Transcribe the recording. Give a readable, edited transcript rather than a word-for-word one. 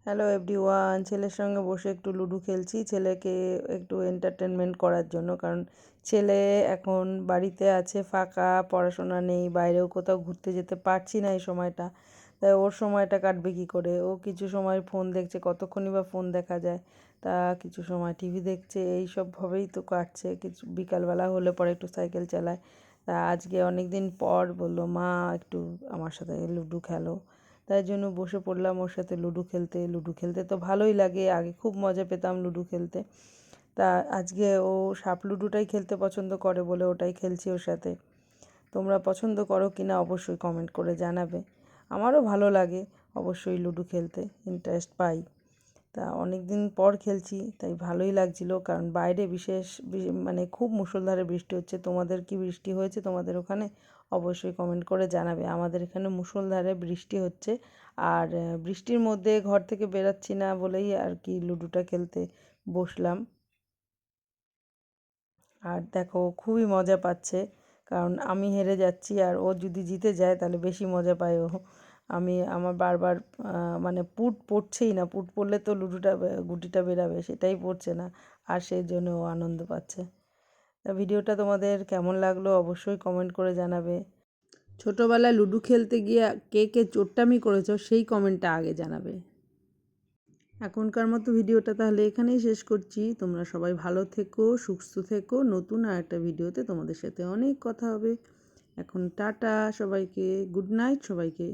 Hello everyone, ছেলের সঙ্গে বসে একটু লুডো খেলছি ছেলেকে একটু এন্টারটেনমেন্ট করার জন্য। কারণ ছেলে এখন বাড়িতে আছে, ফাঁকা, পড়াশোনা নেই, বাইরেও কোথাও ঘুরতে যেতে পারছি না এই সময়টা। তাই ওর সময়টা কাটবে কী করে? ও কিছু সময় ফোন দেখছে, কতক্ষণই বা ফোন দেখা যায়, তা কিছু সময় টিভি দেখছে, এই সবভাবেই তো কাটছে। কিছু বিকালবেলা হলে পরে একটু সাইকেল চালায়। তা আজকে অনেক দিন পর বললো, মা একটু আমার সাথে লুডো খেলো। তাই জন্য বসে পড়লাম ওর সাথে লুডো খেলতে। লুডো খেলতে তো ভালোই লাগে, আগে খুব মজা পেতাম লুডো খেলতে। তা আজকে ও সাপ লুডোটাই খেলতে পছন্দ করে বলে ওটাই খেলছি ওর সাথে। তোমরা পছন্দ করো কি না অবশ্যই কমেন্ট করে জানাবে। আমারও ভালো লাগে অবশ্যই লুডো খেলতে, ইন্টারেস্ট পাই। তা অনেক দিন পর খেলছি, তাই ভালোই লাগছিল। কারণ বাইরে বিশেষ মানে খুব মুষলধারে বৃষ্টি হচ্ছে। তোমাদের কি বৃষ্টি হয়েছে তোমাদের ওখানে? অবশ্যই কমেন্ট করে জানাবে। আমাদের এখানে মুষলধারে বৃষ্টি হচ্ছে। আর বৃষ্টির মধ্যে ঘর থেকে বেরাচ্ছি না বলেই আর কি লুডোটা খেলতে বসলাম। আর দেখো খুবই মজা পাচ্ছে, কারণ আমি হেরে যাচ্ছি আর ও যদি জিতে যায় তাহলে বেশি মজা পায় ও। আমার বারবার মানে পুট পড়ছেই না, পুট পড়লে তো লুডোটা গুটিটা বেরাবে, সেটাই পড়ছে না। আর সেই জন্য ও আনন্দ পাচ্ছে। তা ভিডিওটা তোমাদের কেমন লাগলো অবশ্যই কমেন্ট করে জানাবে। ছোটোবেলায় লুডো খেলতে গিয়ে কে কে চোট্টামি করেছো সেই কমেন্টটা আগে জানাবে। এখনকার মতো ভিডিওটা তাহলে এখানেই শেষ করছি। তোমরা সবাই ভালো থেকো, সুস্থ থেকো। নতুন আর একটা ভিডিওতে তোমাদের সাথে অনেক কথা হবে। এখন টাটা সবাইকে, গুড নাইট সবাইকে।